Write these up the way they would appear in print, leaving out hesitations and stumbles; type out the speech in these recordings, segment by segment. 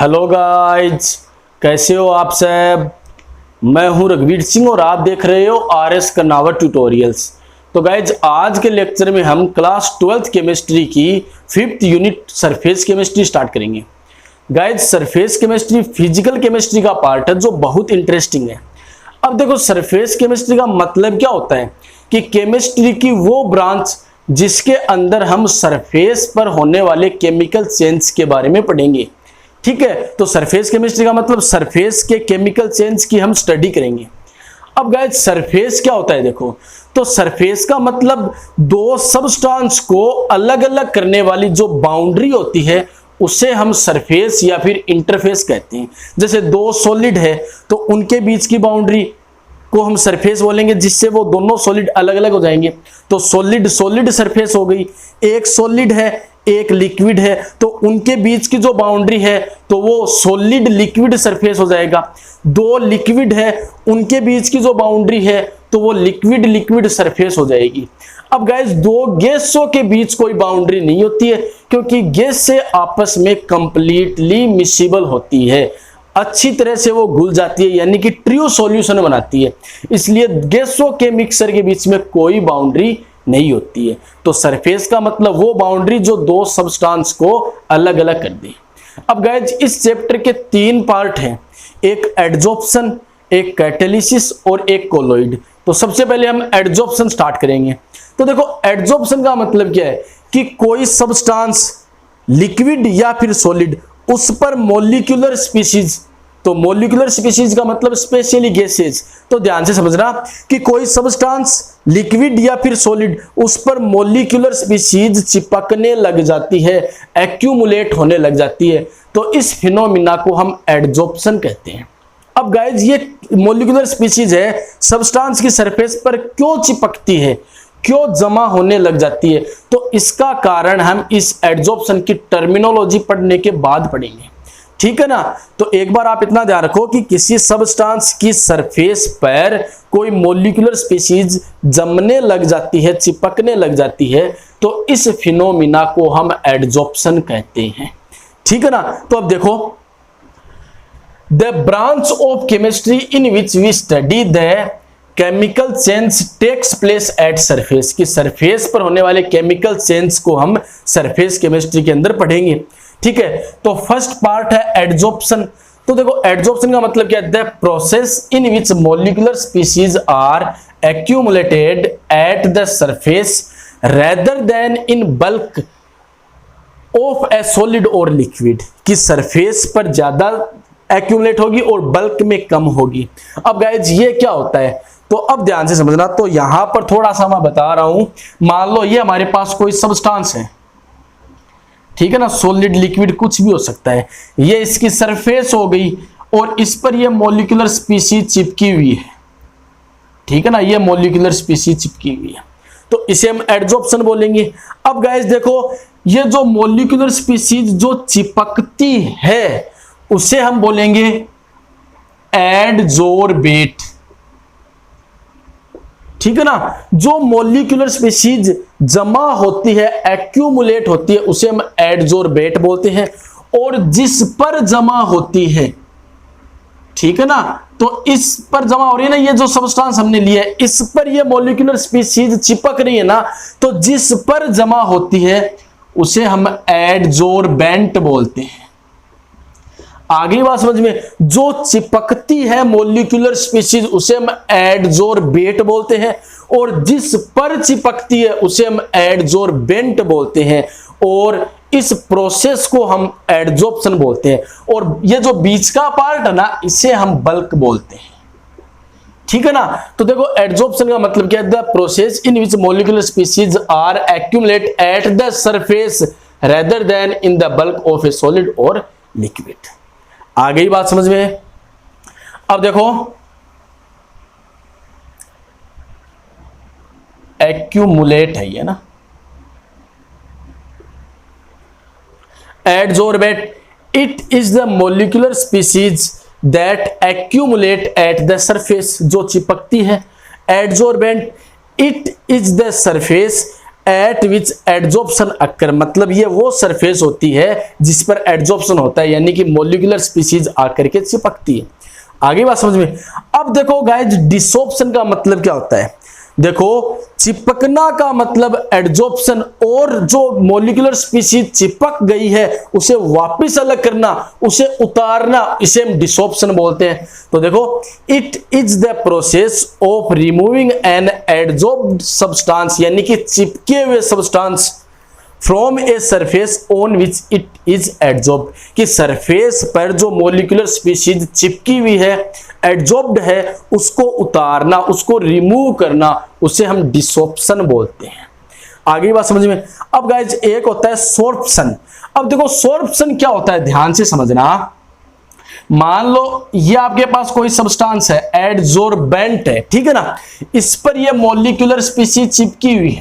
Hello guys, कैसे हो आप सब। मैं हूं रघुवीर सिंह और आप देख रहे हो आर.एस. कर्नावत ट्यूटोरियल्स। तो गाइज आज के लेक्चर में हम क्लास 12th केमिस्ट्री की 5th unit surface chemistry start करेंगे। Guys surface chemistry physical chemistry का पार्ट है जो बहुत इंटरेस्टिंग है। अब देखो सरफेस केमिस्ट्री का मतलब क्या होता है कि केमिस्ट्री की वो ब्रांच जिसके अंदर हम सरफेस पर होने वाले केमिकल चेंज के बारे में पढ़ेंगे। ठीक है, तो सरफेस केमिस्ट्री का मतलब सरफेस के केमिकल चेंज की हम स्टडी करेंगे। अब गाइस सरफेस क्या होता है, देखो तो सरफेस का मतलब दो सबस्टेंस को अलग अलग करने वाली जो बाउंड्री होती है उसे हम सरफेस या फिर इंटरफेस कहते हैं। जैसे दो सॉलिड है तो उनके बीच की बाउंड्री को हम सरफेस बोलेंगे, जिससे वो दोनों सॉलिड अलग अलग हो जाएंगे। तो सॉलिड सॉलिड सरफेस हो गई। एक सॉलिड है एक लिक्विड है तो उनके बीच की जो बाउंड्री है तो वो सॉलिड लिक्विड सरफेस हो जाएगा। दो लिक्विड है उनके बीच की जो बाउंड्री है तो वो लिक्विड लिक्विड सरफेस हो जाएगी। अब गाइस दो गैसों के बीच कोई बाउंड्री नहीं होती है क्योंकि गैस से आपस में कंप्लीटली मिसिबल होती है, अच्छी तरह से वो घुल जाती है, यानी कि ट्रू सॉल्यूशन बनाती है। इसलिए गैसों के मिक्सर के बीच में कोई बाउंड्री नहीं होती है। तो सरफेस का मतलब वो बाउंड्री जो दो सबस्टेंस को अलग अलग कर दे। अब गाइस इस चैप्टर के तीन पार्ट हैं, एक एडजॉर्प्शन, एक कैटालिसिस और एक कोलॉइड। तो सबसे पहले हम एडजॉर्प्शन स्टार्ट करेंगे। तो देखो एडजॉर्प्शन का मतलब क्या है कि कोई सबस्टेंस लिक्विड या फिर सॉलिड उस पर मॉलिक्यूलर स्पीशीज, तो मॉलिक्यूलर स्पीशीज का मतलब स्पेशली गैसेज। तो ध्यान से समझना कि कोई सबस्टेंस लिक्विड या फिर सॉलिड उस पर मॉलिक्यूलर स्पीशीज चिपकने लग जाती है, एक्यूमुलेट होने लग जाती है, तो इस फिनोमिना को हम एडजॉर्प्शन कहते हैं। अब गाइज ये मॉलिक्यूलर स्पीशीज है सबस्टेंस की सरफेस पर क्यों चिपकती है, क्यों जमा होने लग जाती है, तो इसका कारण हम इस एडजॉर्प्शन की टर्मिनोलॉजी पढ़ने के बाद पढ़ेंगे। ठीक है ना। तो एक बार आप इतना ध्यान रखो कि किसी सबस्टेंस की सरफेस पर कोई मॉलिक्यूलर स्पीशीज जमने लग जाती है, चिपकने लग जाती है, तो इस फिनोमिना को हम एडजॉर्प्शन कहते हैं। ठीक है ना। तो अब देखो the branch of chemistry in which we study the chemical change takes place at surface, की सरफेस पर होने वाले केमिकल चेंज को हम सरफेस केमिस्ट्री के अंदर पढ़ेंगे। ठीक है, तो फर्स्ट पार्ट है एडजॉर्प्शन। तो देखो एडजॉर्प्शन का मतलब क्या है, the process in which molecular species are accumulated at the surface rather than in bulk of a solid और लिक्विड, की सरफेस पर ज्यादा एक्यूमुलेट होगी और बल्क में कम होगी। अब गाइज ये क्या होता है, तो अब ध्यान से समझना। तो यहां पर थोड़ा सा मैं बता रहा हूं, मान लो ये हमारे पास कोई सबस्टेंस है, ठीक है ना, सॉलिड लिक्विड कुछ भी हो सकता है, ये इसकी सरफेस हो गई और इस पर ये मॉलिक्यूलर स्पीशीज चिपकी हुई है। ठीक है ना, ये मॉलिक्यूलर स्पीशीज चिपकी हुई है, तो इसे हम एडजॉर्प्शन बोलेंगे। अब गाइस देखो ये जो मॉलिक्यूलर स्पीशीज जो चिपकती है उसे हम बोलेंगे एडजॉर्बेट। ठीक है ना, जो मॉलिक्यूलर स्पीशीज जमा होती है, एक्यूमुलेट होती है, उसे हम एडजॉर्बेट बोलते हैं। और जिस पर जमा होती है, ठीक है ना, तो इस पर जमा हो रही है ना, ये जो सबस्टेंस हमने लिया है इस पर ये मॉलिक्यूलर स्पीशीज चिपक रही है ना, तो जिस पर जमा होती है उसे हम एडजॉर्बेंट बोलते हैं। आगे बात समझ में, जो चिपकती है मॉलिक्यूलर स्पीशीज उसे हम एडजॉर्बेट बोलते हैं और जिस पर चिपकती है उसे हम एडजॉर्बेंट बोलते हैं, और इस प्रोसेस को हम एडजॉर्प्शन बोलते हैं। और ये जो बीच का पार्ट है ना इसे हम बल्क बोलते हैं। ठीक है ना। तो देखो एडजॉर्प्शन का मतलब क्या है, the process in which molecular species are accumulate at the surface rather than in the bulk of a solid और लिक्विड। आ गई बात समझ में। अब देखो एक्यूमुलेट है ये ना, adsorbate, it is the molecular species that accumulate at the surface, जो चिपकती है। Adsorbent, it is the surface at which adsorption occur, मतलब ये वो सरफेस होती है जिस पर एडजॉर्प्शन होता है, यानी कि मॉलिक्यूलर स्पीशीज आकर के चिपकती है। आगे बात समझ में। अब देखो गाइज डिसॉर्प्शन का मतलब क्या होता है। देखो चिपकना का मतलब एडजॉर्प्शन, और जो मॉलिक्यूलर स्पीशीज चिपक गई है उसे वापस अलग करना, उसे उतारना, इसे हम डिसॉर्प्शन बोलते हैं। तो देखो it is the process of removing an adsorbed substance, यानी कि चिपके हुए substance from a surface on which it is adsorbed, कि सरफेस पर जो मॉलिक्यूलर स्पीशीज चिपकी हुई है, एडजॉर्ब्ड है, उसको उतारना, उसको रिमूव करना, उसे हम डिसॉर्प्शन बोलते हैं। आगे बात समझ में। अब गाइज एक होता है सोर्प्शन। अब देखो सोर्प्शन क्या होता है, ध्यान से समझना। मान लो ये आपके पास कोई सब्सटेंस है, एडजॉर्बेंट है, ठीक है ना, इस पर ये मॉलिक्यूलर स्पीशीज चिपकी हुई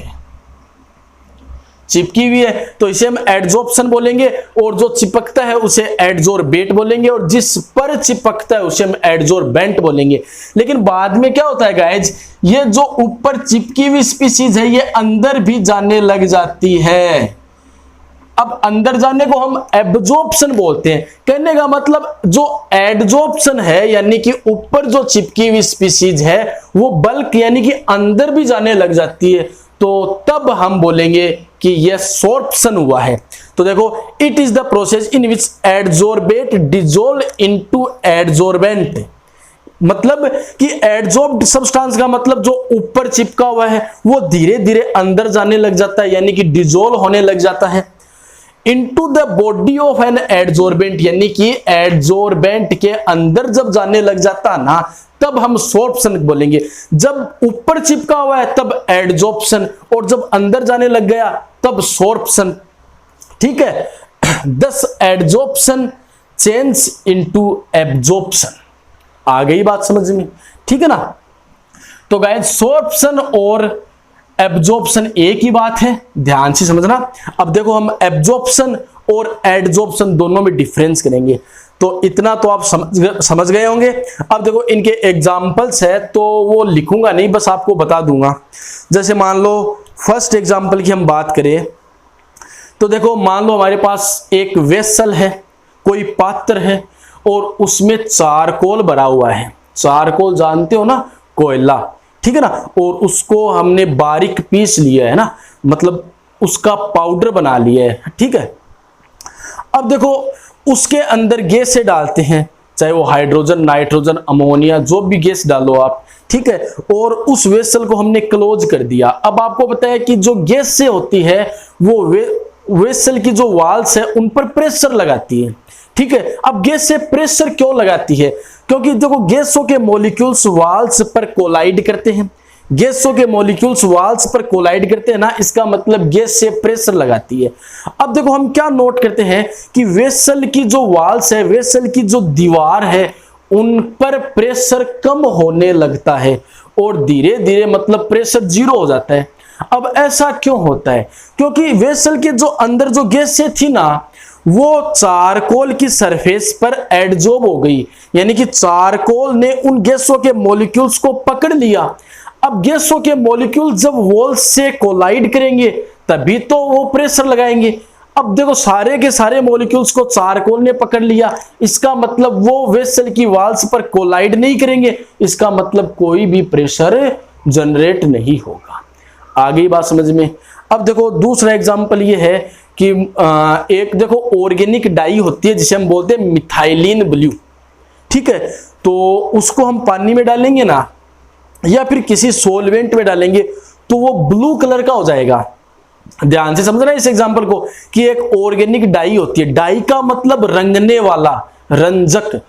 है, तो इसे हम एडजॉर्प्शन बोलेंगे, और जो चिपकता है उसे एडजॉर्बेट बोलेंगे, और जिस पर चिपकता है उसे हम एडजॉर्बेंट बोलेंगे। लेकिन बाद में क्या होता है गाइज, ये जो ऊपर चिपकी हुई स्पीशीज है ये अंदर भी जाने लग जाती है। अब अंदर जाने को हम एब्जॉर्प्शन बोलते हैं। कहने का मतलब जो एडजॉर्प्शन है, यानी कि ऊपर जो चिपकी हुई स्पीशीज है वो बल्क यानी कि अंदर भी जाने लग जाती है, तो तब हम बोलेंगे कि यह सोर्प्शन हुआ है। तो देखो it is the process in which adsorbate dissolve into adsorbent, मतलब कि एडजॉर्ब्ड सब्सटेंस का मतलब जो ऊपर चिपका हुआ है वो धीरे धीरे अंदर जाने लग जाता है, यानी कि डिसॉल्व होने लग जाता है। Into the body of an adsorbent, यानी कि एडजॉर्बेंट के अंदर जब जाने लग जाता ना, तब हम सोर्प्शन बोलेंगे। जब ऊपर चिपका हुआ है तब एडजॉर्प्शन, और जब अंदर जाने लग गया तब सोर्प्शन, ठीक है। दस एडजॉर्प्शन चेंज इनटू एब्जॉर्प्शन। आ गई बात समझ में, ठीक है ना। तो गाइस सोर्प्शन और एब्जॉर्प्शन एक ही बात है, ध्यान से समझना। अब देखो हम एब्जॉर्प्शन और एडजॉर्प्शन दोनों में डिफरेंस करेंगे, तो इतना तो आप समझ गए होंगे। अब देखो इनके एग्जाम्पल्स है, तो वो लिखूंगा नहीं, बस आपको बता दूंगा। जैसे मान लो फर्स्ट एग्जाम्पल की हम बात करें, तो देखो मान लो हमारे पास एक वेसल है, कोई पात्र है, और उसमें चारकोल भरा हुआ है। चारकोल जानते हो ना, कोयला, ठीक है ना, और उसको हमने बारीक पीस लिया है ना, मतलब उसका पाउडर बना लिया है, ठीक है। अब देखो उसके अंदर गैस से डालते हैं, चाहे वो हाइड्रोजन, नाइट्रोजन, अमोनिया, जो भी गैस डालो आप, ठीक है, और उस वेसल को हमने क्लोज कर दिया। अब आपको पता है कि जो गैस से होती है वो वेसल की जो वाल्स है उन पर प्रेशर लगाती है, ठीक है। अब गैस से प्रेशर क्यों लगाती है, क्योंकि देखो गैसों के मॉलिक्यूल्स वाल्स पर कोलाइड करते हैं, गैसों के मॉलिक्यूल्स वाल्स पर कोलाइड करते हैं ना, इसका मतलब गैस से प्रेशर लगाती है। अब देखो हम क्या नोट करते हैं कि वेसल की जो वाल्स है, वेसल की जो दीवार है, उन पर प्रेशर कम होने लगता है, और धीरे धीरे मतलब प्रेशर जीरो हो जाता है। अब ऐसा क्यों होता है, क्योंकि वेसल के जो अंदर जो गैस से थी ना, वो चारकोल की सरफेस पर एडजॉर्ब हो गई, यानी कि चारकोल ने उन गैसों के मॉलिक्यूल्स को पकड़ लिया। अब गैसों के मॉलिक्यूल जब वॉल से कोलाइड करेंगे तभी तो वो प्रेशर लगाएंगे। अब देखो सारे के सारे मॉलिक्यूल्स को चारकोल ने पकड़ लिया, इसका मतलब वो वेसल की वॉल्स पर कोलाइड नहीं करेंगे, इसका मतलब कोई भी प्रेशर जनरेट नहीं होगा। आगे बात समझ में। अब देखो दूसरा एग्जांपल ये है कि एक देखो ऑर्गेनिक डाई होती है जिसे हम बोलते हैं मिथाइलिन ब्लू, ठीक है। तो उसको हम पानी में डालेंगे ना, या फिर किसी सोलवेंट में डालेंगे, तो वो ब्लू कलर का हो जाएगा। ध्यान से समझना इस एग्जांपल को, कि एक ऑर्गेनिक डाई होती है, डाई का मतलब रंगने वाला, रंजक,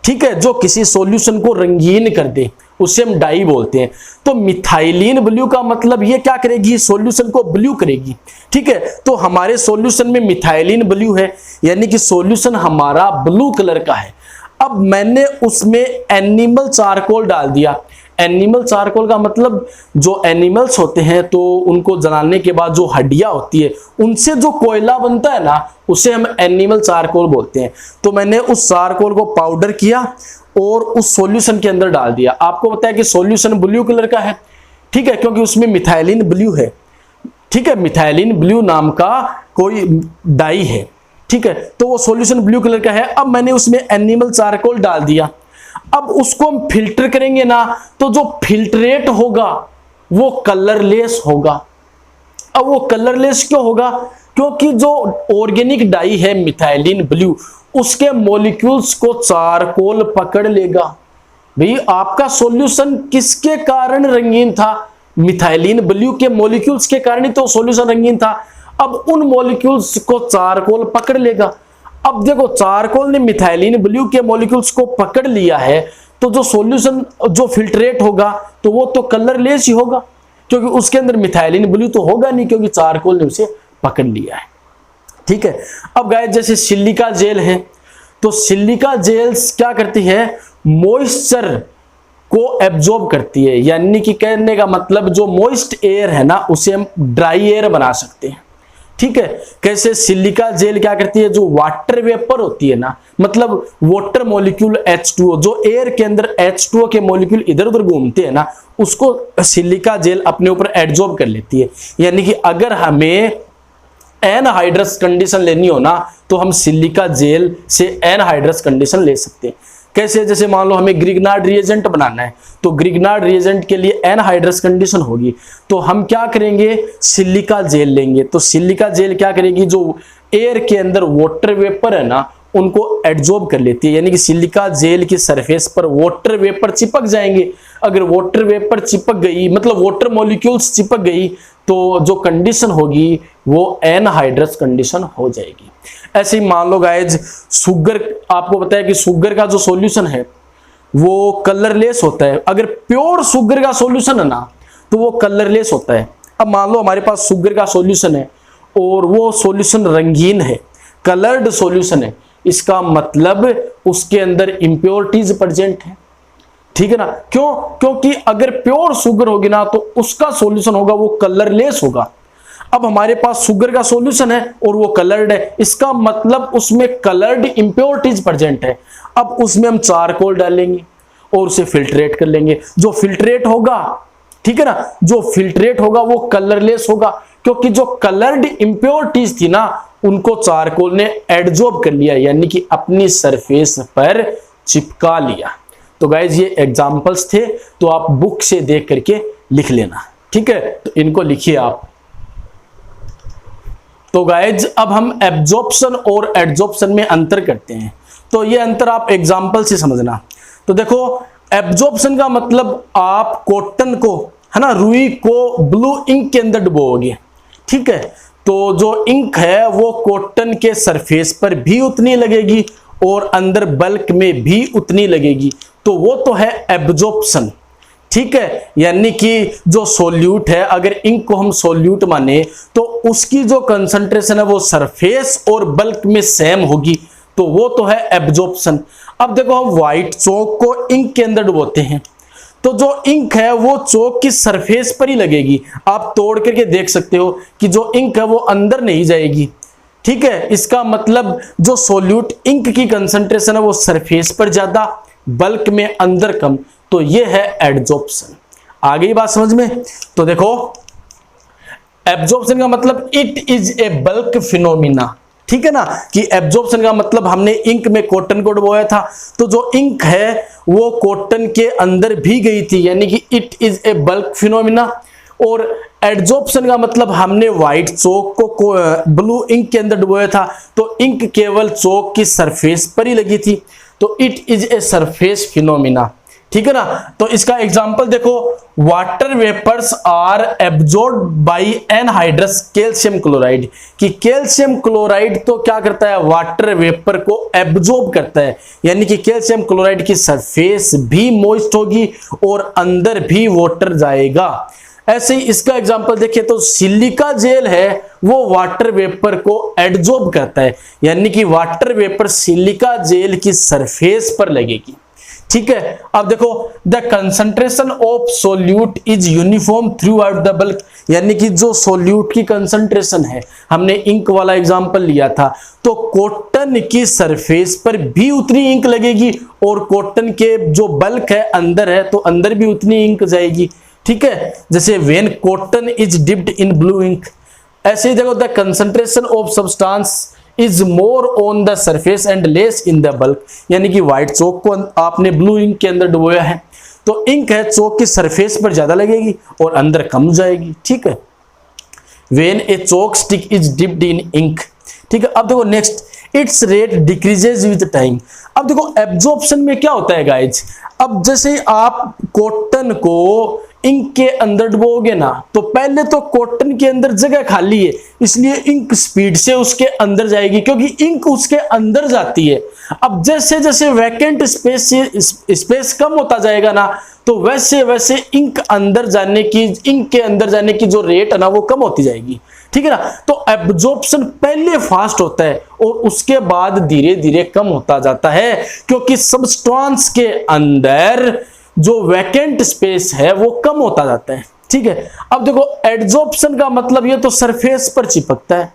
ठीक है, जो किसी सॉल्यूशन को रंगीन कर दे, उसे हम डाई बोलते हैं। तो मिथाइलिन ब्लू का मतलब ये क्या करेगी, सॉल्यूशन को ब्लू करेगी, ठीक है। तो हमारे सॉल्यूशन में मिथाइलिन ब्लू है, यानी कि सॉल्यूशन हमारा ब्लू कलर का है। अब मैंने उसमें एनिमल चारकोल डाल दिया। एनिमल चारकोल का मतलब जो एनिमल्स होते हैं तो उनको जलाने के बाद जो हड्डियां होती है उनसे जो कोयला बनता है ना, उसे हम एनिमल चारकोल बोलते हैं। तो मैंने उस चारकोल को पाउडर किया और उस सॉल्यूशन के अंदर डाल दिया। आपको पता है कि सॉल्यूशन ब्लू कलर का है, ठीक है, क्योंकि उसमें मिथाइलिन ब्लू है। ठीक है, मिथाइलिन ब्लू नाम का कोई डाई है, ठीक है, तो वो सॉल्यूशन ब्लू कलर का है। अब मैंने उसमें एनिमल चारकोल डाल दिया, अब उसको हम फिल्टर करेंगे ना, तो जो फिल्ट्रेट होगा वो कलरलेस होगा। अब वो कलरलेस क्यों होगा? क्योंकि जो ऑर्गेनिक डाई है मिथाइलिन ब्लू, उसके मॉलिक्यूल्स को चारकोल पकड़ लेगा। भाई आपका सॉल्यूशन किसके कारण रंगीन था? मिथाइलिन ब्लू के मॉलिक्यूल्स के कारण ही तो सॉल्यूशन रंगीन था। अब उन मॉलिक्यूल्स को चारकोल पकड़ लेगा। अब देखो, चारकोल ने मिथाइलिन ब्लू के मॉलिक्यूल्स को पकड़ लिया है, तो जो सॉल्यूशन जो फिल्ट्रेट होगा तो वो तो कलरलेस ही होगा, क्योंकि उसके अंदर मिथाइलिन ब्लू तो होगा नहीं, क्योंकि चारकोल ने उसे पकड़ लिया है। ठीक है, अब गाइस जैसे सिलिका जेल है, तो सिलिका जेल्स क्या करती है? मॉइस्चर को एब्जॉर्ब करती है, यानी कि कहने का मतलब जो मॉइस्ट एयर है ना, उसे हम ड्राई एयर बना सकते हैं। ठीक है, कैसे? सिलिका जेल क्या करती है? जो वाटर वेपर होती है ना, मतलब वाटर मॉलिक्यूल H2O, जो एयर के अंदर H2O के मॉलिक्यूल इधर उधर घूमते हैं ना, उसको सिलिका जेल अपने ऊपर एब्जॉर्ब कर लेती है। यानी कि अगर हमें एनहाइड्रस कंडीशन लेनी हो ना, तो हम सिलिका जेल से एनहाइड्रस कंडीशन ले सकते हैं। कैसे? जैसे मान लो हमें ग्रिग्नार्ड रिएजेंट बनाना है, तो ग्रिग्नार्ड रिएजेंट के लिए एनहाइड्रस कंडीशन होगी, तो हम क्या करेंगे? सिलिका जेल लेंगे। तो सिलिका जेल क्या करेगी? जो एयर के अंदर वाटर वेपर है ना, उनको एब्जॉर्ब कर लेती है। यानी कि सिलिका जेल की सरफेस पर वाटर वेपर चिपक जाएंगे। अगर वाटर वेपर चिपक गई, मतलब वाटर मॉलिक्यूल्स चिपक गई, तो जो कंडीशन होगी वो एनहाइड्रस कंडीशन हो जाएगी। ऐसे ही मान लो गाइज, शुगर, आपको पता है कि शुगर का जो सॉल्यूशन है वो कलरलेस होता है। अगर प्योर शुगर का सॉल्यूशन है ना, तो वो कलरलेस होता है। अब मान लो हमारे पास शुगर का सॉल्यूशन है और वो सॉल्यूशन रंगीन है, कलर्ड सॉल्यूशन है, इसका मतलब उसके अंदर इंप्योरिटीज प्रेजेंट है। ठीक है ना? क्यों? क्योंकि अगर प्योर शुगर होगी ना, तो उसका सॉल्यूशन होगा वो कलरलेस होगा। अब हमारे पास शुगर का सॉल्यूशन है और वो कलर्ड है, इसका मतलब उसमें कलर्ड इंप्योरिटीज प्रेजेंट है। अब उसमें हम चारकोल डालेंगे और उसे फिल्ट्रेट कर लेंगे। जो फिल्ट्रेट होगा, ठीक है ना, जो फिल्ट्रेट होगा वो कलरलेस होगा, क्योंकि जो कलर्ड इंप्योरिटीज थी ना, उनको चारकोल ने एब्जॉर्ब कर लिया, यानी कि अपनी सरफेस पर चिपका लिया। तो गाइज ये एग्जांपल्स थे, तो आप बुक से देख करके लिख लेना। ठीक है, तो इनको लिखिए आप। तो गाइज अब हम एब्जॉर्प्शन और एडजॉर्प्शन में अंतर करते हैं, तो ये अंतर आप एग्जांपल से समझना। तो देखो, एब्जॉर्प्शन का मतलब आप कॉटन को, है ना, रुई को ब्लू इंक के अंदर डुबोगे। ठीक है, तो जो इंक है वो कॉटन के सरफेस पर भी उतनी लगेगी और अंदर बल्क में भी उतनी लगेगी, तो वो तो है एब्जॉर्प्शन। ठीक है, यानी कि जो सोल्यूट है, अगर इंक को हम सोल्यूट माने, तो उसकी जो कंसंट्रेशन है वो सरफेस और बल्क में सेम होगी, तो वो तो है एब्जॉर्प्शन। अब देखो, हम व्हाइट चौक को इंक के अंदर डुबोते हैं, तो जो इंक है वो चौक की सरफेस पर ही लगेगी। आप तोड़ करके देख सकते हो कि जो इंक है वो अंदर नहीं जाएगी। ठीक है, इसका मतलब जो सोल्यूट इंक की कंसंट्रेशन है वो सरफेस पर ज्यादा, बल्क में अंदर कम, तो ये है एडजॉर्प्शन। आ गई बात समझ में? तो देखो, एब्जॉर्प्शन का मतलब it is A bulk phenomena. ठीक है ना, कि एब्जॉर्प्शन का मतलब हमने इंक में कॉटन को डुबोया था, तो जो इंक है वो कॉटन के अंदर भी गई थी, यानी कि it is A bulk phenomena. और एडजॉर्प्शन का मतलब हमने व्हाइट चौक को ब्लू इंक के अंदर डुबोया था, तो इंक केवल चौक की सरफेस पर ही लगी थी, तो it is a surface phenomena. ठीक है ना? तो इसका एग्जांपल देखो, water vapours are absorbed by anhydrous calcium chloride, कि कैल्शियम क्लोराइड तो क्या करता है? वाटर वेपर को एब्जॉर्ब करता है, यानी कि कैल्शियम क्लोराइड की सरफेस भी मॉइस्ट होगी और अंदर भी वाटर जाएगा। ऐसे ही इसका एग्जांपल देखिए, तो सिलिका जेल है वो वाटर वेपर को एब्जॉर्ब करता है, यानी कि वाटर वेपर सिलिका जेल की सरफेस पर लगेगी। ठीक है, अब देखो, the concentration of solute is uniform through out the bulk, यानी कि जो सोल्यूट की कंसंट्रेशन है, हमने इंक वाला एग्जांपल लिया था, तो कॉटन की सरफेस पर भी उतनी इंक लगेगी और कॉटन के जो बल्क है अंदर है, तो अंदर भी उतनी इंक जाएगी। ठीक है, जैसे when cotton is dipped in blue ink, ऐसे ही देखो, the concentration of substance is more on the surface and less in the bulk, यानी कि व्हाइट चौक को आपने ब्लू इंक के अंदर डुबोया है तो इंक है चौक की सरफेस पर ज्यादा लगेगी और अंदर कम जाएगी, ठीक है। When a chalk stick is dipped in ink, ठीक है। अब देखो next, its rate decreases with time. अब देखो एब्जॉर्प्शन में क्या होता है गाइज, अब जैसे आप कॉटन को इंक के अंदर डुबोगे ना तो पहले तो कॉटन के अंदर जगह खाली है, इसलिए इंक स्पीड से उसके अंदर जाएगी क्योंकि इंक उसके अंदर जाती है। अब जैसे जैसे वैकेंट स्पेस कम होता जाएगा ना तो वैसे वैसे इंक के अंदर जाने की जो रेट है ना वो कम होती जाएगी, ठीक है ना। तो एब्जॉर्प्शन पहले फास्ट होता है और उसके बाद धीरे धीरे कम होता जाता है क्योंकि सब्सटेंस के अंदर जो वैकेंट स्पेस है वो कम होता जाता है, ठीक है। अब देखो एड्जॉर्प्शन का मतलब ये तो सरफेस पर चिपकता है,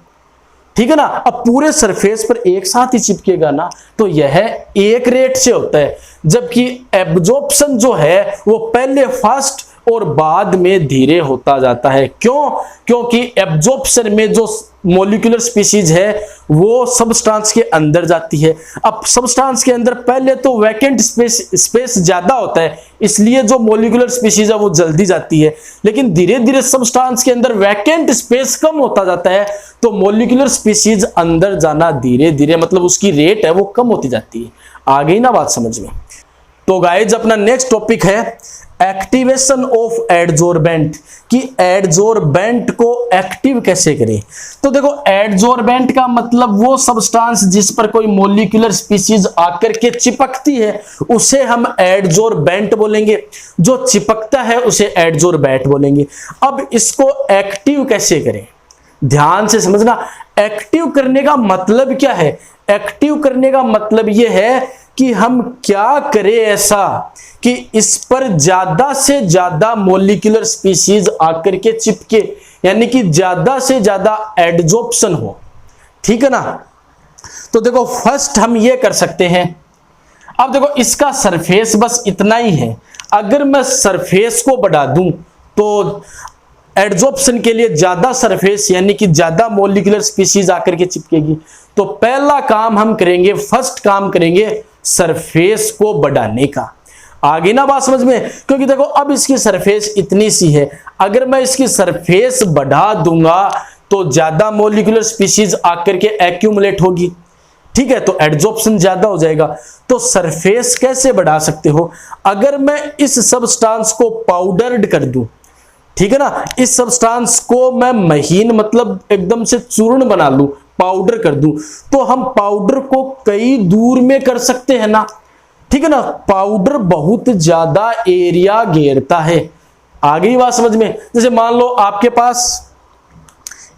ठीक है ना। अब पूरे सरफेस पर एक साथ ही चिपकेगा ना तो यह एक रेट से होता है, जबकि एब्जॉर्प्शन जो है वो पहले फास्ट और बाद में धीरे होता जाता है। क्यों? क्योंकि एब्जॉर्प्शन में जो मॉलिक्यूलर स्पीशीज है वो सब्सटेंस के अंदर जाती है। अब सब्सटेंस के अंदर पहले तो वैकेंट स्पेस ज्यादा होता है इसलिए जो मॉलिक्यूलर स्पीशीज है वो जल्दी जाती है, लेकिन धीरे धीरे सब्सटेंस के अंदर वैकेंट स्पेस कम होता जाता है तो मॉलिक्यूलर स्पीशीज अंदर जाना धीरे धीरे, मतलब उसकी रेट है वो कम होती जाती है। आ गई ना बात समझ में। तो गाइज अपना नेक्स्ट टॉपिक है एक्टिवेशन ऑफ एडजॉर्बेंट, कि एडजॉर्बेंट को एक्टिव कैसे करें। तो देखो एडजॉर्बेंट का मतलब वो सब्सटेंस जिस पर कोई मॉलिक्यूलर स्पीशीज आकर के चिपकती है उसे हम एडजॉर्बेंट बोलेंगे, जो चिपकता है उसे एडजॉर्बेंट बोलेंगे। अब इसको एक्टिव कैसे करें, ध्यान से समझना। एक्टिव करने का मतलब क्या है? एक्टिव करने का मतलब यह है कि हम क्या करें ऐसा कि इस पर ज्यादा से ज्यादा मॉलिक्यूलर स्पीशीज आकर के चिपके, यानी कि ज्यादा से ज्यादा एडजॉर्प्शन हो, ठीक है ना। तो देखो फर्स्ट हम ये कर सकते हैं, अब देखो इसका सरफेस बस इतना ही है, अगर मैं सरफेस को बढ़ा दूं तो एडजॉर्प्शन के लिए ज्यादा सरफेस यानी कि ज्यादा मॉलिक्यूलर स्पीशीज आकर के चिपकेगी। तो पहला काम हम करेंगे, फर्स्ट काम करेंगे सरफेस को बढ़ाने का। आगे ना बात समझ में, क्योंकि देखो अब इसकी सरफेस इतनी सी है, अगर मैं इसकी सरफेस बढ़ा दूंगा तो ज्यादा मॉलिक्यूलर स्पीशीज आकर के एक्यूमुलेट होगी, ठीक है, तो एडजॉर्प्शन ज्यादा हो जाएगा। तो सरफेस कैसे बढ़ा सकते हो? अगर मैं इस सब्सटेंस को पाउडर्ड कर दूं, ठीक है ना, इस सब्सटेंस को मैं महीन मतलब एकदम से चूर्ण बना लूं, पाउडर कर दूं, तो हम पाउडर को कई दूर में कर सकते हैं ना, ठीक है ना। पाउडर बहुत ज्यादा एरिया घेरता है। आ गई बात समझ में। जैसे मान लो आपके पास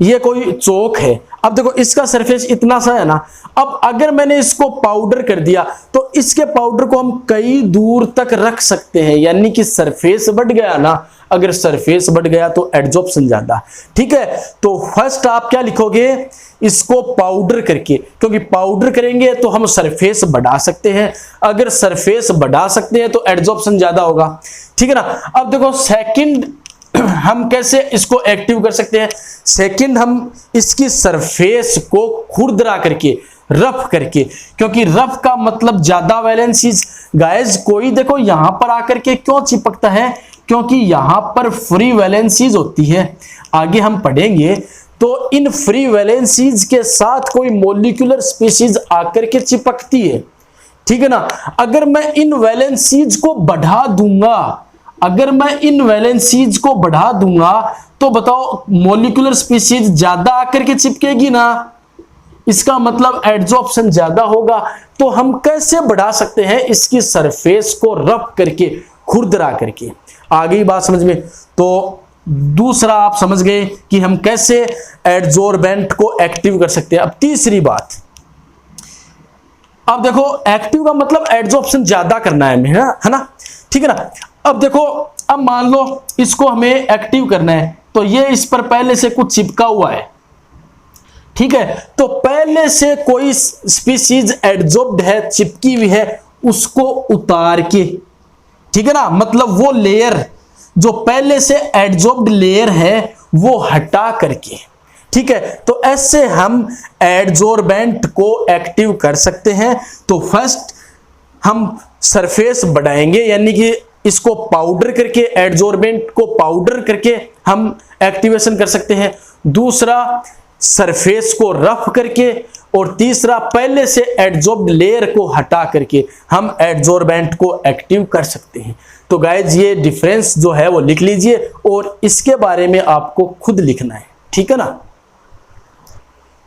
ये कोई चौक है, अब देखो इसका सरफेस इतना सा है ना, अब अगर मैंने इसको पाउडर कर दिया तो इसके पाउडर को हम कई दूर तक रख सकते हैं, यानी कि सरफेस बढ़ गया ना। अगर सरफेस बढ़ गया तो एडजॉर्प्शन ज्यादा, ठीक है। तो फर्स्ट आप क्या लिखोगे, इसको पाउडर करके, क्योंकि पाउडर करेंगे तो हम सरफेस बढ़ा सकते हैं, अगर सरफेस बढ़ा सकते हैं तो एडजॉर्प्शन ज्यादा होगा, ठीक है ना। अब देखो सेकंड हम कैसे इसको एक्टिव कर सकते हैं। सेकंड हम इसकी सरफेस को खुरदरा करके, रफ करके, क्योंकि रफ का मतलब ज्यादा वैलेंसीज। गाइस कोई देखो यहां पर आकर के क्यों चिपकता है, क्योंकि यहां पर फ्री वैलेंसीज होती है। आगे हम पढ़ेंगे तो इन फ्री वैलेंसीज के साथ कोई मॉलिक्यूलर स्पीशीज आकर के चिपकती है, ठीक है ना। अगर मैं इन वैलेंसीज को बढ़ा दूंगा, अगर मैं इन वैलेंसीज को बढ़ा दूंगा तो बताओ मॉलिक्यूलर स्पीशीज ज्यादा आकर के चिपकेगी ना, इसका मतलब एडजॉर्प्शन ज्यादा होगा। तो हम कैसे बढ़ा सकते हैं, इसकी सरफेस को रफ करके, खुरदरा करके। आ गई बात समझ में। तो दूसरा आप समझ गए कि हम कैसे एडजॉर्बेंट को एक्टिव कर सकते हैं। अब तीसरी बात, अब देखो एक्टिव का मतलब एडजॉर्प्शन ज्यादा करना है ना, ठीक है ना। अब देखो अब मान लो इसको हमें एक्टिव करना है तो ये इस पर पहले से कुछ चिपका हुआ है, ठीक है। तो पहले से कोई स्पीशीज एडजॉर्ब्ड है, चिपकी हुई है, उसको उतार के, ठीक है ना, मतलब वो लेयर जो पहले से एडजॉर्ब्ड लेयर है वो हटा करके, ठीक है, तो ऐसे हम एडजॉर्बेंट को एक्टिव कर सकते हैं। तो फर्स्ट हम सरफेस बढ़ाएंगे, यानी कि इसको पाउडर करके, एडजॉर्बेंट को पाउडर करके हम एक्टिवेशन कर सकते हैं। दूसरा सरफेस को रफ करके, और तीसरा पहले से एडजॉर्ब्ड लेयर को हटा करके हम एडजॉर्बेंट को एक्टिव कर सकते हैं। तो गाइज ये डिफरेंस जो है वो लिख लीजिए, और इसके बारे में आपको खुद लिखना है, ठीक है ना।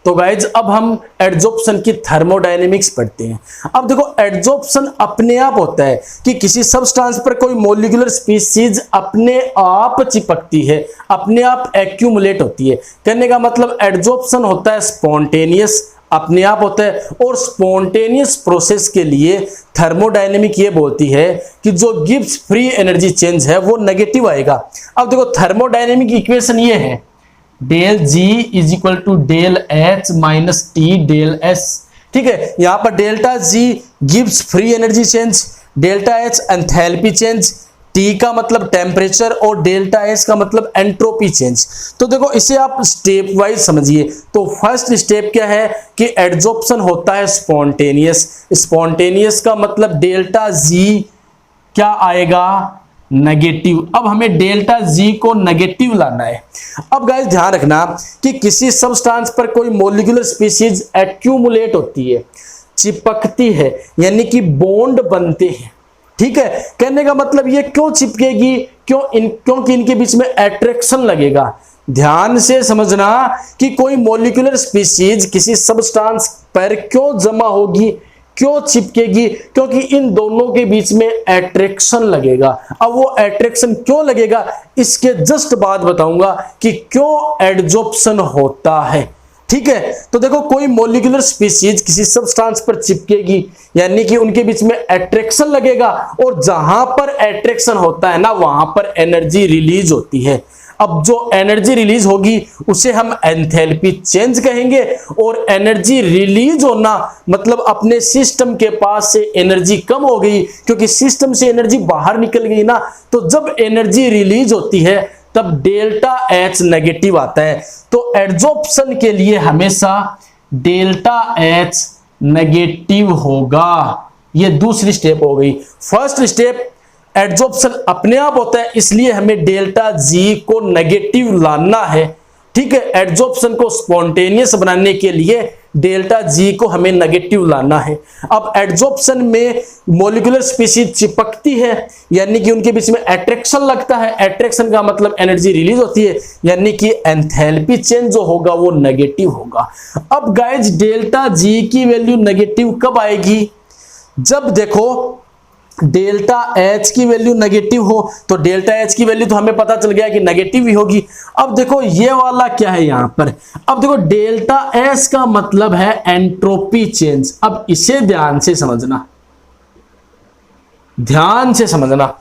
तो गाइज अब हम एडजॉर्प्शन की थर्मोडायनेमिक्स पढ़ते हैं। अब देखो, एडजॉर्प्शन अपने आप होता है कि किसी सब्सटेंस पर कोई मॉलिक्यूलर स्पीशीज अपने आप चिपकती है, अपने आप एक्यूमुलेट होती है। कहने का मतलब एडजॉर्प्शन होता है स्पॉन्टेनियस, अपने आप होता है, और स्पॉन्टेनियस प्रोसेस के लिए थर्मोडायनेमिक ये बोलती है कि जो गिब्स फ्री एनर्जी चेंज है वो नेगेटिव आएगा। अब देखो, थर्मोडायनेमिक इक्वेशन ये है, del G is equal to del H minus T del S. ठीक है, यहां पर delta G gives free energy change, delta H enthalpy change, T का मतलब टेम्परेचर, और डेल्टा एस का मतलब एंट्रोपी चेंज। तो देखो, इसे आप स्टेप वाइज समझिए। तो फर्स्ट स्टेप क्या है कि एडजॉर्प्शन होता है स्पॉन्टेनियस। स्पॉन्टेनियस का मतलब डेल्टा जी क्या आएगा, नेगेटिव। अब हमें डेल्टा जी को नेगेटिव लाना है। अब गाइस ध्यान रखना कि किसी सब्सटेंस पर कोई मॉलिक्यूलर स्पीशीज एक्यूमुलेट होती है, चिपकती है, यानी कि बॉन्ड बनते हैं। ठीक है, कहने का मतलब ये क्यों चिपकेगी, क्योंकि इनके बीच में अट्रैक्शन लगेगा। ध्यान से समझना कि कोई मॉलिक्यूलर स्पीशीज किसी सब्सटेंस पर क्यों जमा होगी, क्यों चिपकेगी, क्योंकि इन दोनों के बीच में अट्रैक्शन लगेगा। अब वो अट्रैक्शन क्यों लगेगा, इसके जस्ट बाद बताऊंगा कि क्यों एडजॉर्प्शन होता है। ठीक है, तो देखो, कोई मॉलिक्यूलर स्पीशीज किसी सब्सटेंस पर चिपकेगी, यानी कि उनके बीच में अट्रैक्शन लगेगा, और जहां पर अट्रैक्शन होता है ना, वहां पर एनर्जी रिलीज होती है। अब जो एनर्जी रिलीज होगी उसे हम एंथैल्पी चेंज कहेंगे, और एनर्जी रिलीज होना मतलब अपने सिस्टम के पास से एनर्जी कम हो गई, क्योंकि सिस्टम से एनर्जी बाहर निकल गई ना। तो जब एनर्जी रिलीज होती है तब डेल्टा एच नेगेटिव आता है। तो एडजॉर्प्शन के लिए हमेशा डेल्टा एच नेगेटिव होगा। ये दूसरी स्टेप हो गई। फर्स्ट स्टेप एडजॉर्प्शन अपने आप होता है, इसलिए हमें डेल्टा जी को नेगेटिव लाना है। ठीक है, एडजॉर्प्शन को स्पॉन्टेनियस बनाने के लिए डेल्टा जी को हमें नेगेटिव लाना है। अब एडजॉर्प्शन में मॉलिक्यूलर स्पीशीज चिपकती है, यानी कि उनके बीच में अट्रैक्शन लगता है। अट्रैक्शन का मतलब एनर्जी रिलीज होती है, यानी कि एंथैल्पी चेंज जो होगा वो नेगेटिव होगा। अब गाइज डेल्टा जी की वैल्यू नेगेटिव कब आएगी, जब देखो डेल्टा एच की वैल्यू नेगेटिव हो। तो डेल्टा एच की वैल्यू तो हमें पता चल गया कि नेगेटिव ही होगी। अब देखो ये वाला क्या है यहां पर, अब देखो डेल्टा एस का मतलब है एंट्रोपी चेंज। अब इसे ध्यान से समझना, ध्यान से समझना।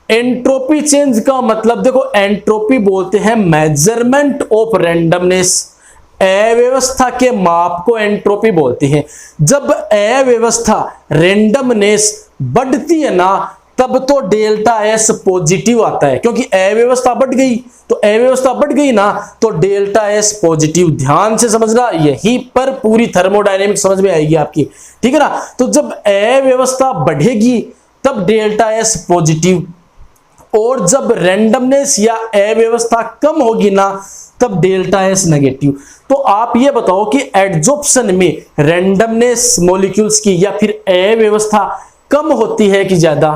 एंट्रोपी चेंज का मतलब देखो, एंट्रोपी बोलते हैं मेजरमेंट ऑफ रैंडमनेस, अव्यवस्था के माप को एंट्रोपी बोलते हैं। जब अव्यवस्था रैंडमनेस बढ़ती है ना, तब तो डेल्टा एस पॉजिटिव आता है, क्योंकि अव्यवस्था बढ़ गई। तो अव्यवस्था बढ़ गई ना, तो डेल्टा एस पॉजिटिव। ध्यान से समझना, यहीं पर पूरी थर्मोडायनेमिक्स समझ में आएगी आपकी। ठीक है ना, तो जब अव्यवस्था बढ़ेगी तब डेल्टा एस पॉजिटिव, और जब रैंडमनेस या अव्यवस्था कम होगी ना, तब डेल्टा एस नेगेटिव। तो आप ये बताओ कि एडजॉर्प्शन में रैंडमनेस मॉलिक्यूल्स की या फिर अव्यवस्था कम होती है कि ज्यादा।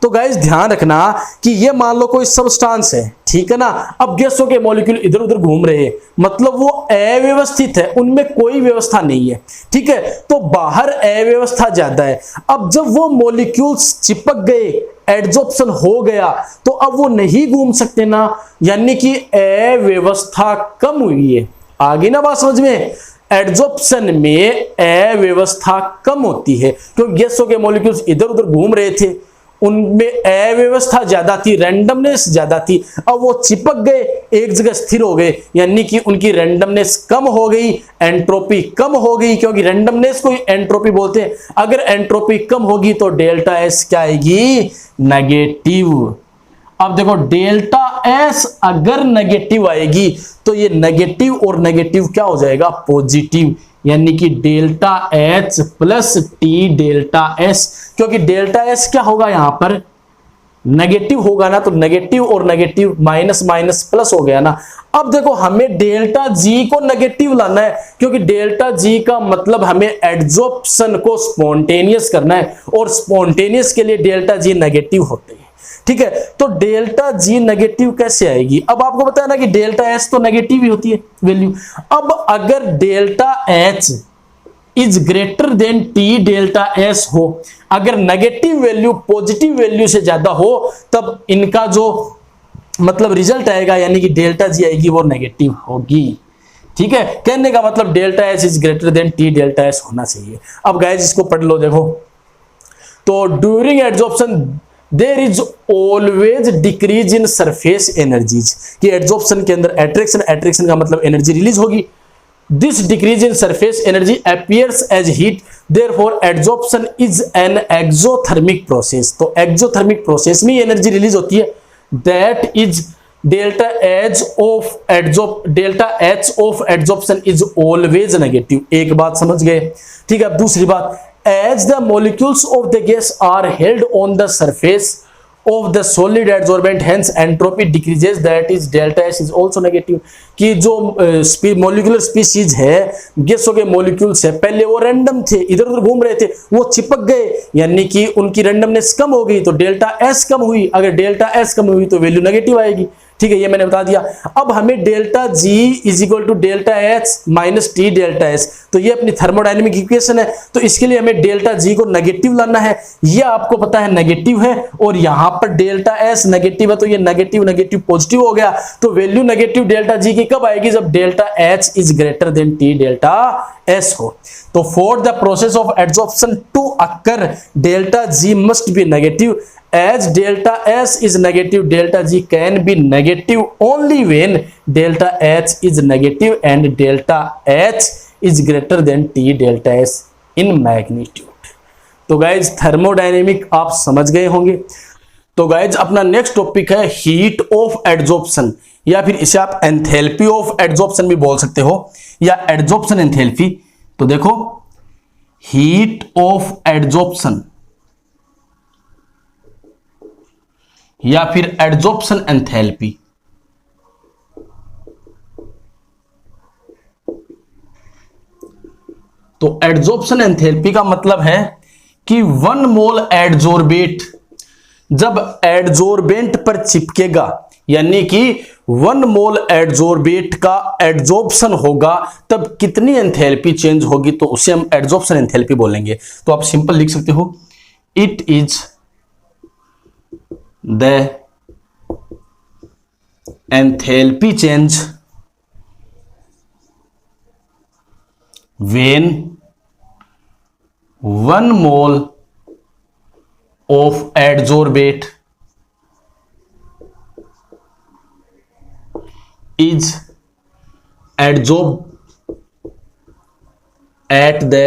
तो गाइस ध्यान रखना कि ये मान लो कोई सब्सटेंस है, ठीक है ना। अब गैसों के मॉलिक्यूल इधर उधर घूम रहे हैं, मतलब वो अव्यवस्थित है, उनमें कोई व्यवस्था नहीं है। ठीक है, तो बाहर अव्यवस्था ज्यादा है। अब जब वो मॉलिक्यूल्स चिपक गए, एडजॉर्प्शन हो गया, तो अब वो नहीं घूम सकते ना, यानी कि अव्यवस्था कम हुई है। आगे ना बात समझ में, एडजॉर्प्शन में अव्यवस्था कम होती है, क्योंकि गैसों के मॉलिक्यूल्स इधर उधर घूम रहे थे, उनमें अव्यवस्था ज्यादा थी, रैंडमनेस ज्यादा थी। अब वो चिपक गए, एक जगह स्थिर हो गए, यानी कि उनकी रैंडमनेस कम हो गई, एंट्रोपी कम हो गई, क्योंकि रैंडमनेस को एंट्रोपी बोलते हैं। अगर एंट्रोपी कम होगी तो डेल्टा एस क्या आएगी, नेगेटिव। अब देखो डेल्टा एस अगर नेगेटिव आएगी तो ये नेगेटिव और नेगेटिव क्या हो जाएगा, पॉजिटिव, यानी कि delta H plus T delta S, क्योंकि डेल्टा एस क्या होगा यहां पर नेगेटिव होगा ना, तो नेगेटिव और नेगेटिव माइनस माइनस प्लस हो गया ना। अब देखो हमें डेल्टा जी को नेगेटिव लाना है, क्योंकि डेल्टा जी का मतलब हमें एड्सॉर्प्शन को स्पॉन्टेनियस करना है, और स्पॉन्टेनियस के लिए डेल्टा जी नेगेटिव होते हैं। ठीक है, तो डेल्टा जी नेगेटिव कैसे आएगी? अब आपको पता है ना कि डेल्टा एस तो नेगेटिव ही होती है वैल्यू। अब अगर delta H is greater than T delta S हो, अगर नेगेटिव वैल्यू पॉजिटिव वैल्यू से ज्यादा हो, तब इनका जो मतलब रिजल्ट आएगा यानी कि डेल्टा जी आएगी वो नेगेटिव होगी। ठीक है, कहने का मतलब delta S is greater than T delta S होना चाहिए। अब गाइस इसको पढ़ लो, देखो तो during adsorption there is always decrease in surface energies, कि एड्सॉर्प्शन के अंदर एट्रैक्शन का मतलब एनर्जी रिलीज होगी। This decrease in surface energy appears as heat, therefore adsorption is an exothermic process। तो exothermic process में एनर्जी रिलीज होती है, that is delta H of adsorption is always negative। एक बात समझ गए? ठीक है, अब दूसरी बात, as the molecules of the gas are held on the surface of the solid adsorbent, hence entropy decreases, that is delta S is also negative। कि जो मोलिकुलर स्पीशीज है, गैसों के मोलिक्यूल्स है, पहले वो रैंडम थे, इधर उधर घूम रहे थे, वो चिपक गए, यानी कि उनकी रैंडमनेस कम हो गई, तो डेल्टा एस कम हुई। अगर डेल्टा एस कम हुई तो वैल्यू नेगेटिव आएगी। ठीक है, ये मैंने बता दिया। अब हमें delta G is equal to delta H minus T delta S, तो ये अपनी थर्मोडायनेमिक इक्वेशन है, तो इसके लिए हमें डेल्टा जी को नेगेटिव लाना है। ये आपको पता है नेगेटिव है, और यहां पर डेल्टा एस नेगेटिव है, तो ये नेगेटिव नेगेटिव पॉजिटिव हो गया, तो वैल्यू नेगेटिव डेल्टा जी की कब आएगी? जब delta H is greater than T delta S हो। तो for the process of adsorption to occur delta G must be negative, as delta S is negative, delta G can be negative only when delta H is negative and delta H is greater than T delta S in magnitude। तो guys thermodynamic आप समझ गए होंगे। तो guys अपना next topic है heat of adsorption, या फिर इसे आप एंथैल्पी ऑफ एड्सॉर्प्शन भी बोल सकते हो, या एड्सॉर्प्शन एंथैल्पी। तो देखो हीट ऑफ एड्सॉर्प्शन या फिर एड्सॉर्प्शन एंथैल्पी। तो एड्सॉर्प्शन एंथैल्पी का मतलब है कि 1 मोल एडजोर्बेट जब एडजोर्बेंट पर चिपकेगा, यानी कि 1 मोल एडजोर्बेट का एड्सॉर्प्शन होगा, तब कितनी एंथैल्पी चेंज होगी, तो उसे हम एड्सॉर्प्शन एंथैल्पी बोलेंगे। तो आप सिंपल लिख सकते हो, it is the enthalpy change when 1 mole of adsorbate is adsorbed at the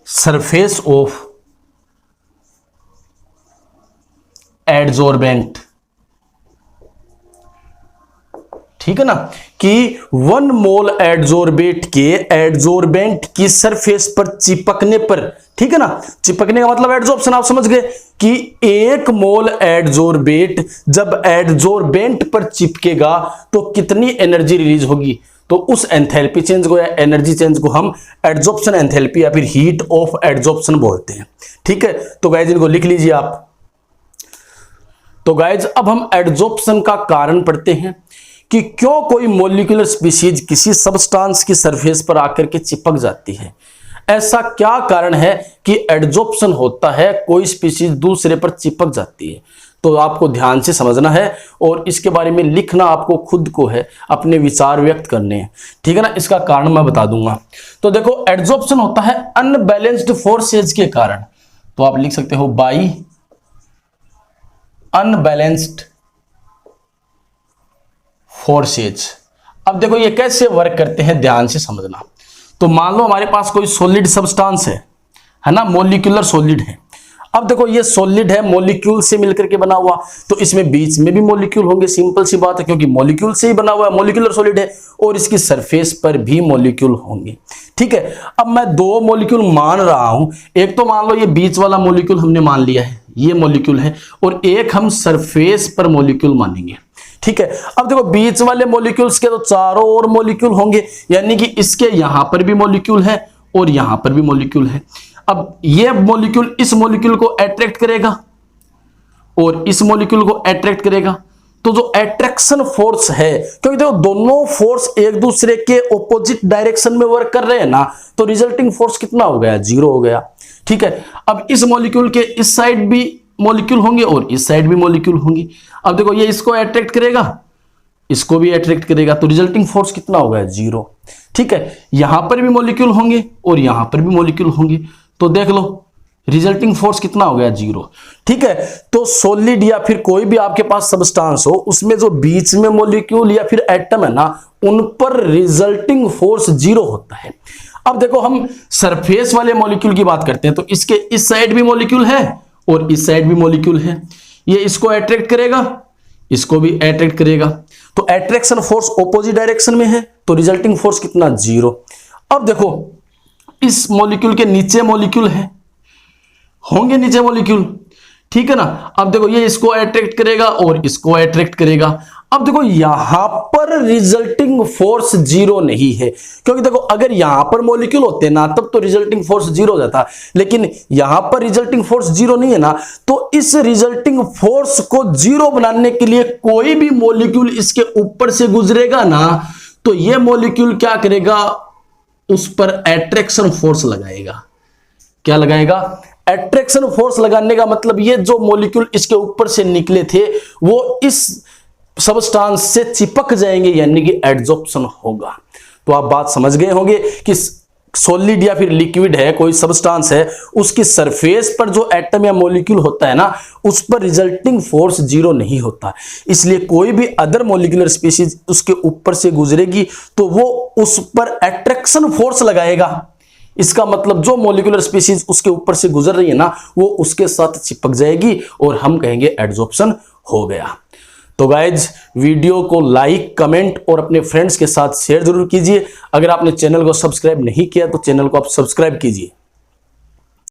surface of adsorbent. ठीक है ना, कि 1 मोल एडजोर्बेट के एडजोर्बेंट की सरफेस पर चिपकने पर, ठीक है ना, चिपकने का मतलब एड्सॉर्प्शन आप समझ गए, कि 1 मोल एडजोर्बेट जब एडजोर्बेंट पर चिपकेगा तो कितनी एनर्जी रिलीज होगी, तो उस एंथैल्पी चेंज को या एनर्जी चेंज को हम एड्सॉर्प्शन एंथैल्पी या फिर हीट ऑफ एड्सॉर्प्शन बोलते हैं। ठीक है, तो गाइस इनको लिख लीजिए आप। तो गाइज अब हम एड्सॉर्प्शन का कारण पढ़ते हैं कि क्यों कोई मॉलिक्यूलर स्पीशीज किसी सबस्टांस की सरफेस पर आकर के चिपक जाती है। ऐसा क्या कारण है कि एड्सॉर्प्शन होता है, कोई स्पीशीज दूसरे पर चिपक जाती है। तो आपको ध्यान से समझना है और इसके बारे में लिखना आपको खुद को है, अपने विचार व्यक्त करने हैं। ठीक है ना, इसका कारण मैं बता दूंगा। तो देखो एड्सॉर्प्शन होता है अनबैलेंस्ड फोर्सेज के कारण, तो आप लिख सकते हो बाई अनबैलेंस्ड फोर्सेज। अब देखो ये कैसे वर्क करते हैं, ध्यान से समझना। तो मान लो हमारे पास कोई सॉलिड सब्सटेंस है ना, मॉलिक्यूलर सॉलिड है। अब देखो ये सॉलिड है, मॉलिक्यूल से मिलकर के बना हुआ, तो इसमें बीच में भी मॉलिक्यूल होंगे, सिंपल सी बात है, क्योंकि मॉलिक्यूल से ही बना हुआ है, मॉलिक्यूलर सॉलिड है, और इसकी सरफेस पर भी मॉलिक्यूल होंगे। ठीक है, अब मैं दो मॉलिक्यूल मान रहा हूं, एक तो मान लो ये बीच वाला मॉलिक्यूल हमने मान लिया है, ये मॉलिक्यूल है, और एक हम सरफेस पर मॉलिक्यूल मानेंगे। ठीक है, अब देखो बीच वाले मॉलिक्यूल्स के तो चारों ओर मॉलिक्यूल होंगे, यानी कि इसके यहां पर भी मॉलिक्यूल है और यहां पर भी मॉलिक्यूल है। अब ये मॉलिक्यूल इस मॉलिक्यूल को अट्रैक्ट करेगा और इस मॉलिक्यूल को अट्रैक्ट करेगा, तो जो अट्रैक्शन फोर्स है, क्योंकि देखो दोनों फोर्स एक दूसरे के ऑपोजिट डायरेक्शन में वर्क कर रहे हैं ना, तो रिजल्टिंग फोर्स कितना हो गया, 0 हो गया। ठीक है, अब इस मॉलिक्यूल के इस साइड भी मॉलिक्यूल होंगे और इस साइड भी मॉलिक्यूल होंगे। अब देखो ये इसको अट्रैक्ट करेगा, इसको भी अट्रैक्ट करेगा, तो रिजल्टिंग फोर्स कितना हो गया, 0। ठीक है, यहां पर भी मॉलिक्यूल होंगे और यहां पर भी मॉलिक्यूल होंगे, तो देख लो रिजल्टिंग फोर्स कितना हो गया, 0। ठीक है, तो सॉलिड या फिर कोई भी आपके पास सब्सटेंस हो, उसमें जो बीच में मॉलिक्यूल या फिर एटम है ना, उन पर रिजल्टिंग फोर्स 0 होता है। अब देखो हम सरफेस वाले मॉलिक्यूल की बात करते हैं, तो इसके इस साइड भी मॉलिक्यूल है और इस साइड भी मॉलिक्यूल है, ये इसको अट्रैक्ट करेगा, इसको भी अट्रैक्ट करेगा, तो अट्रैक्शन फोर्स ऑपोजिट डायरेक्शन में है, तो रिजल्टिंग फोर्स कितना, 0। अब देखो इस मॉलिक्यूल के नीचे मॉलिक्यूल है, होंगे नीचे मॉलिक्यूल, ठीक है ना। अब देखो ये इसको अट्रैक्ट करेगा और इसको अट्रैक्ट करेगा। अब देखो यहां पर रिजल्टिंग फोर्स 0 नहीं है, क्योंकि देखो अगर यहां पर मॉलिक्यूल होते ना तब तो रिजल्टिंग फोर्स 0 हो जाता, लेकिन यहां पर रिजल्टिंग फोर्स 0 नहीं है ना, तो इस रिजल्टिंग फोर्स को 0 बनाने के लिए कोई भी मॉलिक्यूल इसके ऊपर से गुजरेगा ना, तो ये मॉलिक्यूल क्या करेगा, उस पर अट्रैक्शन फोर्स लगाएगा। क्या लगाएगा, अट्रैक्शन फोर्स लगाने का मतलब ये जो मॉलिक्यूल इसके ऊपर से निकले थे वो इस सबस्टेंस से चिपक जाएंगे, यानी कि एडजॉर्प्शन होगा। तो आप बात समझ गए होंगे कि सॉलिड या फिर लिक्विड है, कोई सबस्टेंस है, उसकी सरफेस पर जो एटम या मॉलिक्यूल होता है ना, उस पर रिजल्टिंग फोर्स 0 नहीं होता। इसलिए कोई भी अदर मॉलिक्यूलर स्पीशीज उसके ऊपर से गुजरेगी तो वो उस पर अट्रैक्शन फोर्स लगाएगा। इसका मतलब जो मॉलिक्यूलर स्पीशीज उसके ऊपर से गुजर रही है ना, वो उसके साथ चिपक जाएगी और हम कहेंगे एडजॉर्प्शन हो गया। तो गाइज वीडियो को लाइक, कमेंट और अपने फ्रेंड्स के साथ शेयर जरूर कीजिए। अगर आपने चैनल को सब्सक्राइब नहीं किया तो चैनल को आप सब्सक्राइब कीजिए।